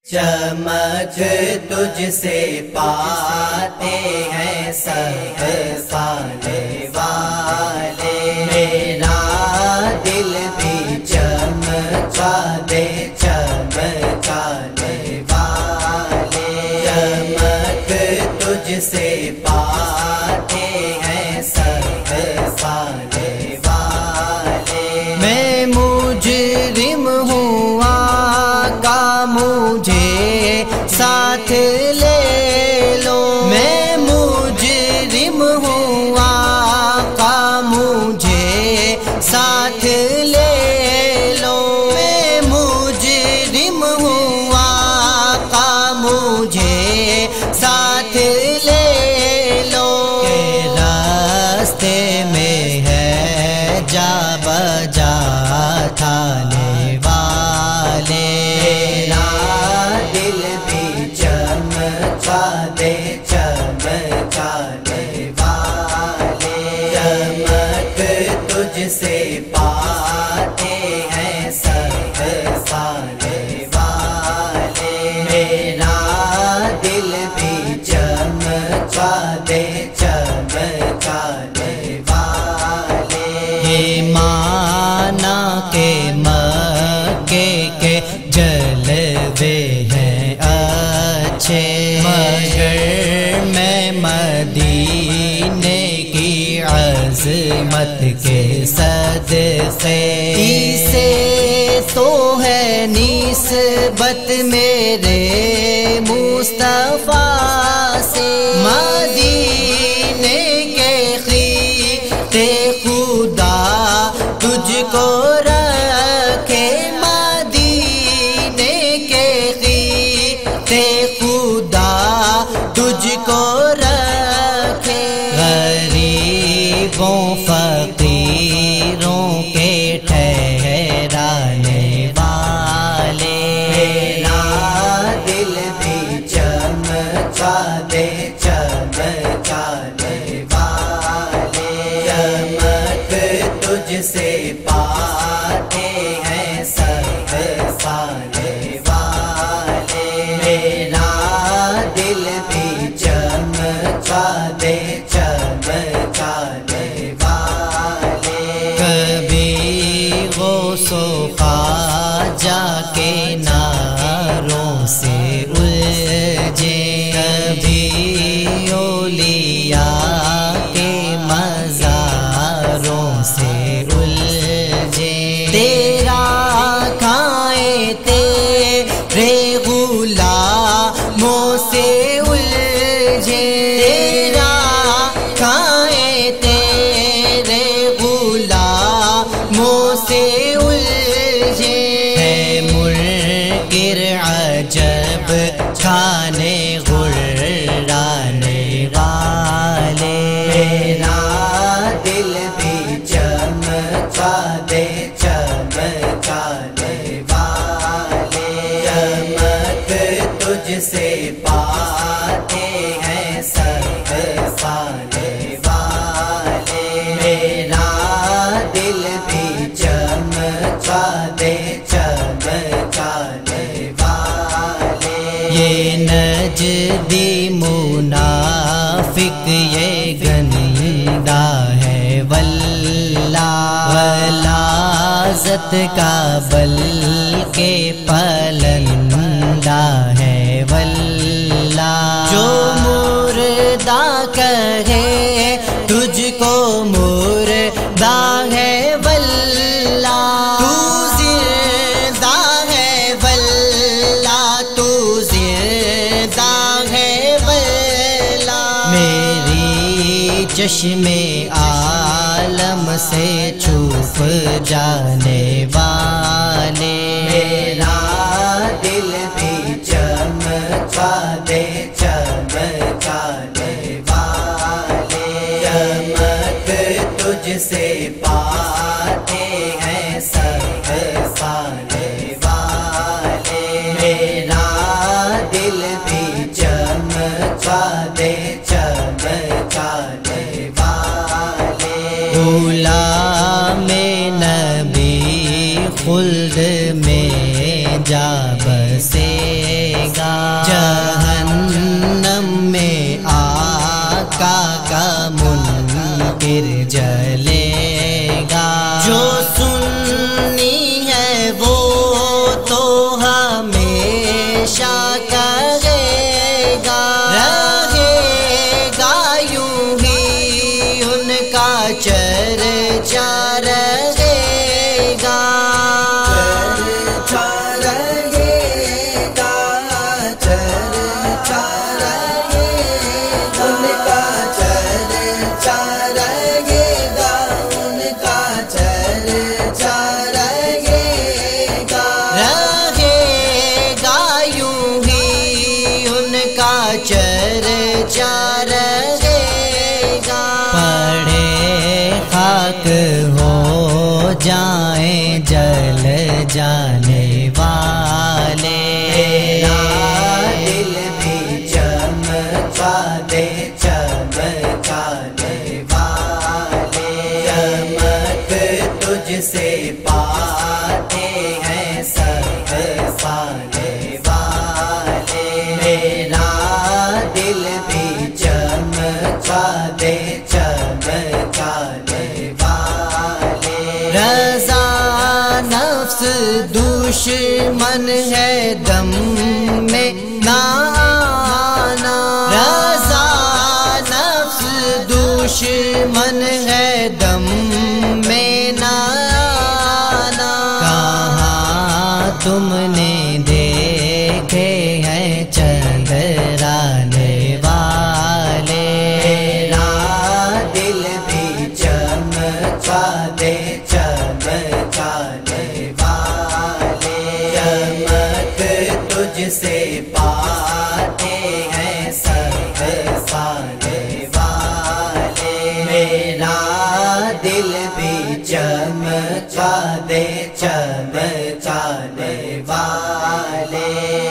چمک تجھ سے پاتے ہیں سب پانے والے، میرا دل بھی چمکا دے چمکانے والے، چمک تجھ سے پاتے ہیں سب پانے والے، میں مجرم ہوں آقا مجھے ساتھ لے لو، میں مجرم ہوں آقا مجھے ساتھ لے لو، میں مجرم ہوں آقا مجھے ساتھ لے لو، کہ راستے میں ہے جا بجا تھانے والے، دل بھی چمکا دے چمکانے والے، چمک تجھ سے پاتے ہیں سب پانے والے، میرا دل بھی چمکا دے چمکانے والے، مانا کے مکے کے جلوے ہیں اچھے، مگر میں مدینے کی عظمت کے صدقے، اسے تو ہے نسبت میرے مصطفیٰ سے، مدینے کے خطے خدا تجھ کو رکھے، مدینے کے خطے خدا تجھ کو رکھے، غریبوں فقیروں کے ٹھہرانے والے، میرا دل بھی چمکا دے چمکانے والے، چمک تجھ سے پاتے ہیں سب پانے والے، میرا دل بھی چمکا دے چمکانے والے، کبھی غوث و خواجہ کے نعروں سے الجھے، کبھی اولیاء کے مزاروں سے الجھے، تیرا کھائیں تیرے غلاموں سے الجھے، تیرا کھائیں تیرے غلاموں سے الجھے، ہے منکر عجب کھانے غرانے والے، میرا دل بھی چمکا دے چمکانے والے، چمک تجھ سے پاتے ہیں سب پانے والے، میرا دل بھی چمکا دے چمکانے والے، یہ نجدی منافق یہ گندا ہے واللہ، غلاظت کا بلکہ پلندہ ہے واللہ، جو مردہ کہے تجھ کو مردہ ہے واللہ، تو زندہ ہے واللہ، تو زندہ ہے واللہ، میری چشم عالم سے چھپ جانے والے، میرا دل بھی چمکا دے چمکانے والے، چمک تجھ سے پاتے ہیں سب پانے والے، میرا دل بھی چمکا دے چمکانے والے، غلام نبی خلد میں جا بسے جائیں جل جانے والے، میرا دل بھی چمکا دے چمکانے والے، چمک تجھ سے پاتے ہیں سب پانے والے، میرا دل بھی چمکا دے چمکانے والے، رضا نفس دشمن ہے دم میں نہ آنا، رضا نفس دشمن ہے دم میں نہ آنا، کہاں تم نے دیکھے ہیں چندرانے والے، میرا دل بھی چمکا دے چمکانے والے، چمک تجھ سے پاتے ہیں سب پانے والے، میرا دل بھی چمکا دے چمکانے والے۔